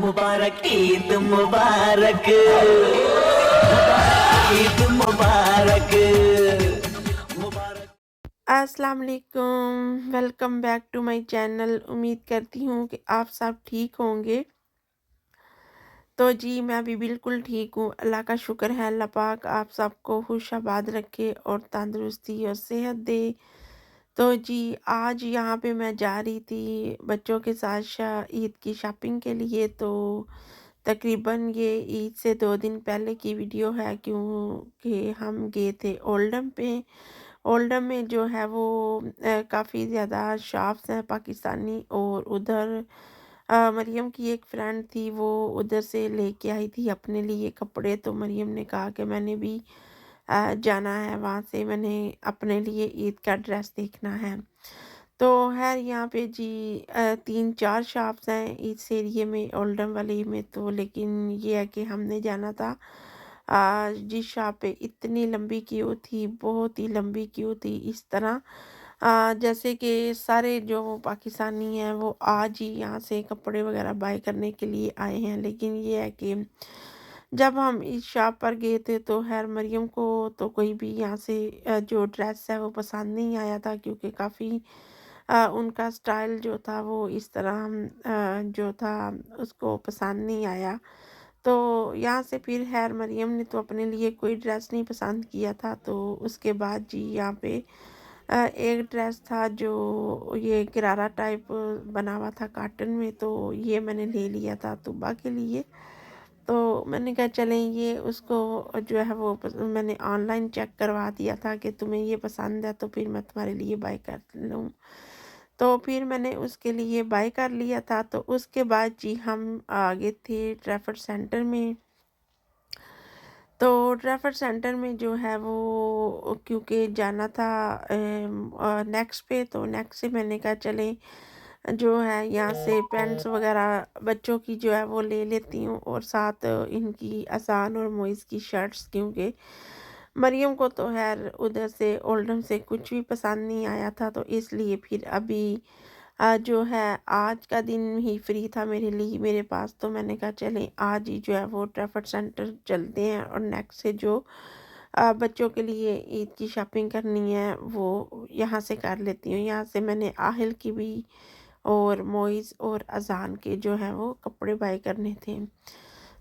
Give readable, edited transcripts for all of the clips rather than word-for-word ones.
मुबारक ईद मुबारक ईद मुबारक मुबारक। अस्सलाम वालेकुम, welcome back to my channel. उम्मीद करती हूँ कि आप सब ठीक होंगे। तो जी मैं भी बिल्कुल ठीक हूँ। अल्लाह का शुक्र है, अल्लाह पाक आप सबको खुशाबाद रखे और तंदुरुस्ती और सेहत दे। तो जी आज यहाँ पे मैं जा रही थी बच्चों के साथ ईद की शॉपिंग के लिए। तो तकरीबन ये ईद से 2 दिन पहले की वीडियो है, क्योंकि हम गए थे ओल्डम पे। ओल्डम में जो है वो काफ़ी ज़्यादा शॉप्स हैं पाकिस्तानी, और उधर मरियम की एक फ्रेंड थी, वो उधर से लेके आई थी अपने लिए कपड़े। तो मरियम ने कहा कि मैंने भी जाना है वहाँ से, मैंने अपने लिए ईद का ड्रेस देखना है। तो खैर यहाँ पे जी 3-4 शॉप्स हैं इस एरिए में, ओल्डम वाले में। तो लेकिन ये है कि हमने जाना था जिस शॉप पे इतनी लंबी क्यू थी, बहुत ही लंबी क्यू थी। इस तरह जैसे कि सारे जो पाकिस्तानी हैं वो आज ही यहाँ से कपड़े वगैरह बाय करने के लिए आए हैं। लेकिन ये है कि जब हम इस शॉप पर गए थे तो खैर मरियम को तो कोई भी यहाँ से जो ड्रेस है वो पसंद नहीं आया था, क्योंकि काफ़ी उनका स्टाइल जो था वो इस तरह जो था उसको पसंद नहीं आया। तो यहाँ से फिर खैर मरियम ने तो अपने लिए कोई ड्रेस नहीं पसंद किया था। तो उसके बाद जी यहाँ पे एक ड्रेस था जो ये गरारा टाइप बना हुआ था कॉटन में, तो ये मैंने ले लिया था तुबा के लिए। तो मैंने कहा चलें, ये उसको जो है वो मैंने ऑनलाइन चेक करवा दिया था कि तुम्हें ये पसंद है तो फिर मैं तुम्हारे लिए बाय कर लूँ। तो फिर मैंने उसके लिए बाय कर लिया था। तो उसके बाद जी हम आगे थे ट्रैफर्ड सेंटर में। तो ट्रैफर्ड सेंटर में जो है वो क्योंकि जाना था नेक्स्ट पे, तो नेक्स्ट से मैंने कहा चलें जो है यहाँ से पेंट्स वगैरह बच्चों की जो है वो ले लेती हूँ, और साथ इनकी असान और मोइज़ की शर्ट्स, क्योंकि मरियम को तो खैर उधर से ओल्डम से कुछ भी पसंद नहीं आया था। तो इसलिए फिर अभी जो है आज का दिन ही फ्री था मेरे लिए मेरे पास। तो मैंने कहा चलें आज ही जो है वो ट्रैफर्ड सेंटर चलते हैं, और नेक्स्ट से जो बच्चों के लिए ईद की शॉपिंग करनी है वो यहाँ से कर लेती हूँ। यहाँ से मैंने आहिल की भी और मोइज़ और अज़ान के जो हैं वो कपड़े बाय करने थे।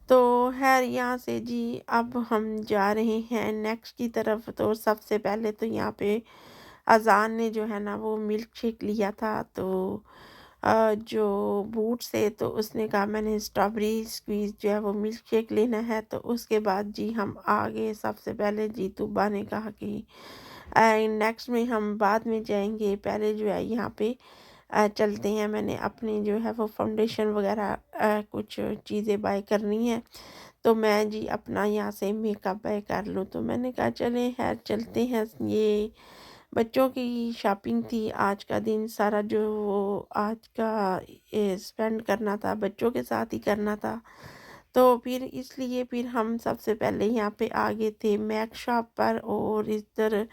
तो खैर यहाँ से जी अब हम जा रहे हैं नेक्स्ट की तरफ। तो सबसे पहले तो यहाँ पे अज़ान ने जो है ना वो मिल्क शेक लिया था। तो जो बूट से तो उसने कहा मैंने स्ट्रॉबेरी स्क्वीज़ जो है वो मिल्क शेक लेना है। तो उसके बाद जी हम आगे सबसे पहले जी तुबा ने कहा कि नेक्स्ट में हम बाद में जाएंगे, पहले जो है यहाँ पे चलते हैं। मैंने अपनी जो है वो फाउंडेशन वगैरह कुछ चीज़ें बाय करनी है, तो मैं जी अपना यहाँ से मेकअप बाय कर लूँ। तो मैंने कहा चलें खैर चलते हैं। ये बच्चों की शॉपिंग थी, आज का दिन सारा जो वो आज का स्पेंड करना था बच्चों के साथ ही करना था। तो फिर इसलिए फिर हम सबसे पहले यहाँ पे आ गए थे मैक शॉप पर, और इधर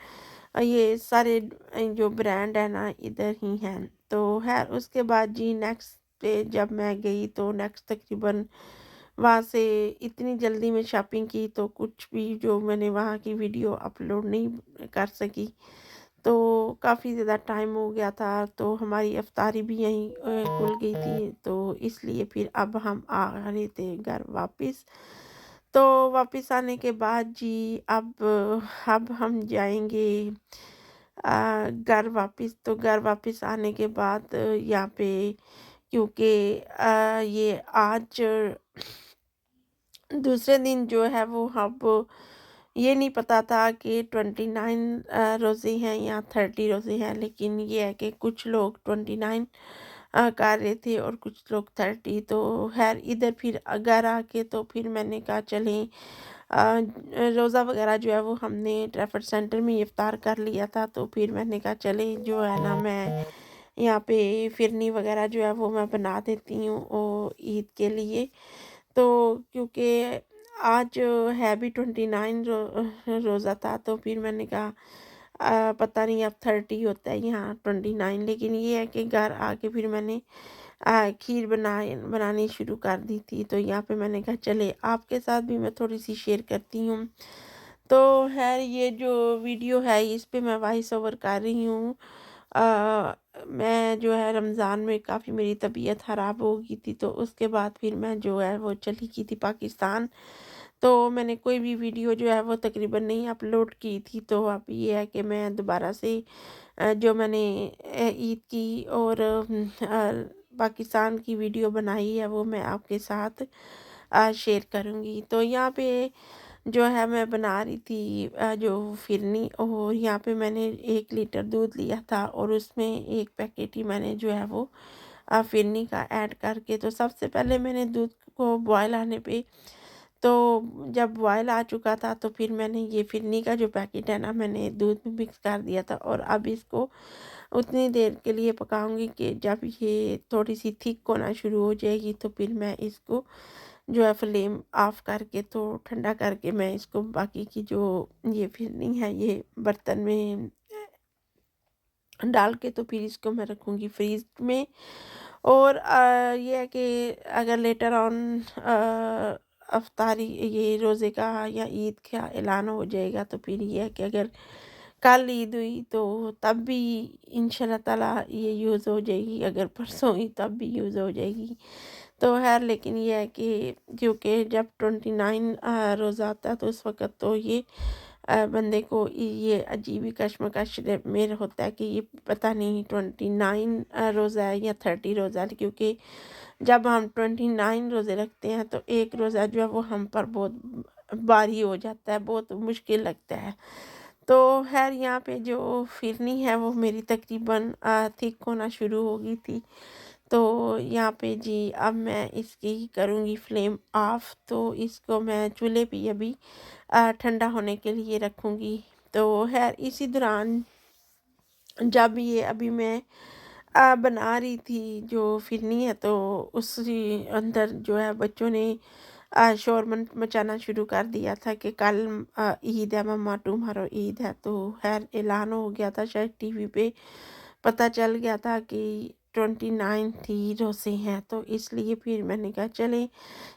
ये सारे जो ब्रांड है ना इधर ही हैं। तो खैर उसके बाद जी नेक्स्ट पे जब मैं गई तो नेक्स्ट तकरीबन वहाँ से इतनी जल्दी में शॉपिंग की तो कुछ भी जो मैंने वहाँ की वीडियो अपलोड नहीं कर सकी। तो काफ़ी ज़्यादा टाइम हो गया था, तो हमारी इफ्तारी भी यहीं खुल गई थी। तो इसलिए फिर अब हम आ रहे थे घर वापस। तो वापस आने के बाद जी अब हम जाएंगे घर वापस। तो घर वापस आने के बाद यहाँ पे क्योंकि ये आज दूसरे दिन जो है वो अब ये नहीं पता था कि 29 रोज़े हैं या 30 रोज़े हैं। लेकिन ये है कि कुछ लोग 29 कर रहे थे और कुछ लोग 30। तो खैर इधर फिर घर आके तो फिर मैंने कहा चलें रोज़ा वगैरह जो है वो हमने ट्रैफर्ड सेंटर में इफ्तार कर लिया था। तो फिर मैंने कहा चले जो है ना मैं यहाँ पे फिरनी वगैरह जो है वो मैं बना देती हूँ और ईद के लिए। तो क्योंकि आज है भी 29 रोज़ा था, तो फिर मैंने कहा पता नहीं अब 30 होता है यहाँ 29, लेकिन ये है कि घर आके फिर मैंने खीर बनानी शुरू कर दी थी। तो यहाँ पे मैंने कहा चले आपके साथ भी मैं थोड़ी सी शेयर करती हूँ। तो खैर ये जो वीडियो है इस पे मैं वॉइस ओवर कर रही हूँ। मैं जो है रमज़ान में काफ़ी मेरी तबीयत ख़राब हो गई थी, तो उसके बाद फिर मैं जो है वो चली गई थी पाकिस्तान। तो मैंने कोई भी वीडियो जो है वो तकरीबन नहीं अपलोड की थी। तो अब ये है कि मैं दोबारा से जो मैंने ईद की और पाकिस्तान की वीडियो बनाई है वो मैं आपके साथ शेयर करूँगी। तो यहाँ पे जो है मैं बना रही थी जो फिरनी, और यहाँ पे मैंने 1 लीटर दूध लिया था और उसमें 1 पैकेट ही मैंने जो है वो फिरनी का ऐड करके, तो सबसे पहले मैंने दूध को बॉयल आने पे, तो जब बॉयल आ चुका था तो फिर मैंने ये फिरनी का जो पैकेट है ना मैंने दूध में मिक्स कर दिया था, और अब इसको उतनी देर के लिए पकाऊंगी कि जब ये थोड़ी सी थिक होना शुरू हो जाएगी तो फिर मैं इसको जो है फ्लेम ऑफ करके तो ठंडा करके मैं इसको बाकी की जो ये फिरनी है ये बर्तन में डाल के तो फिर इसको मैं रखूँगी फ्रीज में। और ये है कि अगर लेटर ऑन अफ्तारी ये रोज़े का या ईद का ऐलान हो जाएगा तो फिर ये है कि अगर कल ईद हुई तो तब भी इंशाल्लाह ताला ये यूज़ हो जाएगी, अगर परसों हुई तब भी यूज़ हो जाएगी। तो खैर लेकिन ये है कि क्योंकि जब 29 रोज़ा आता है तो उस वक़्त तो ये बंदे को ये अजीब ही कश्मकश में होता है कि ये पता नहीं 29 रोज़ा है या 30 रोज़ा है, क्योंकि जब हम 29 रोज़े रखते हैं तो एक रोज़ा जो है वो हम पर बहुत भारी हो जाता है, बहुत मुश्किल लगता है। तो खैर यहाँ पे जो फिरनी है वो मेरी तकरीबन थिक होना शुरू हो गई थी। तो यहाँ पे जी अब मैं इसकी करूँगी फ्लेम ऑफ, तो इसको मैं चूल्हे पे अभी ठंडा होने के लिए रखूँगी। तो खैर इसी दौरान जब ये अभी मैं बना रही थी जो फिरनी है तो उसी अंदर जो है बच्चों ने शोर मचाना शुरू कर दिया था कि कल ईद है मम्मा, टुमारो ईद है। तो खैर ऐलान हो गया था, शायद टीवी पे पता चल गया था कि 29 थी रोज़े हैं, तो इसलिए फिर मैंने कहा चलें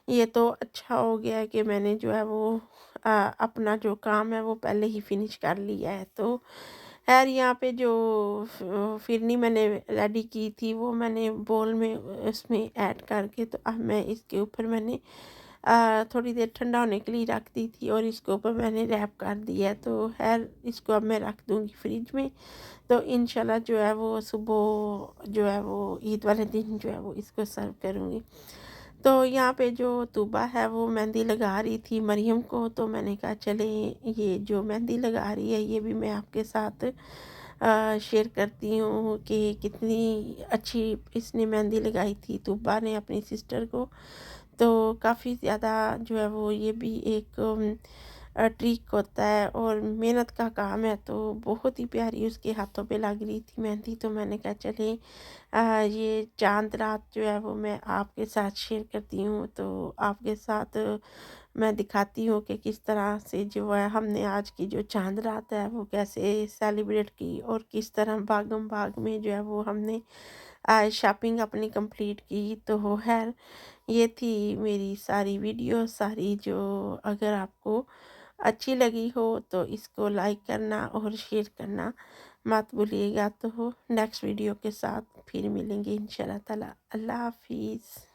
ये तो अच्छा हो गया है कि मैंने जो है वो अपना जो काम है वो पहले ही फिनिश कर लिया है। तो खैर यहाँ पे जो फिरनी मैंने रेडी की थी वो मैंने बोल में उसमें ऐड करके, तो अब मैं इसके ऊपर मैंने थोड़ी देर ठंडा होने के लिए रख दी थी और इसके ऊपर मैंने रैप कर दिया है। तो खैर इसको अब मैं रख दूँगी फ्रिज में, तो इंशाल्लाह जो है वो सुबह जो है वो ईद वाले दिन जो है वो इसको सर्व करूँगी। तो यहाँ पे जो तूबा है वो मेहंदी लगा रही थी मरियम को, तो मैंने कहा चले ये जो मेहंदी लगा रही है ये भी मैं आपके साथ शेयर करती हूँ कि कितनी अच्छी इसने मेहंदी लगाई थी तूबा ने अपनी सिस्टर को। तो काफ़ी ज़्यादा जो है वो ये भी एक ट्रिक होता है और मेहनत का काम है, तो बहुत ही प्यारी उसके हाथों पे लग रही थी मेहंदी। तो मैंने कहा चले ये चांद रात जो है वो मैं आपके साथ शेयर करती हूँ, तो आपके साथ मैं दिखाती हूँ कि किस तरह से जो है हमने आज की जो चांद रात है वो कैसे सेलिब्रेट की और किस तरह भागम भाग में जो है वो हमने शॉपिंग अपनी कंप्लीट की। तो खैर ये थी मेरी सारी वीडियो सारी, जो अगर आपको अच्छी लगी हो तो इसको लाइक करना और शेयर करना मत भूलिएगा। तो नेक्स्ट वीडियो के साथ फिर मिलेंगे इंशाल्लाह ताला। अल्लाह हाफिज़।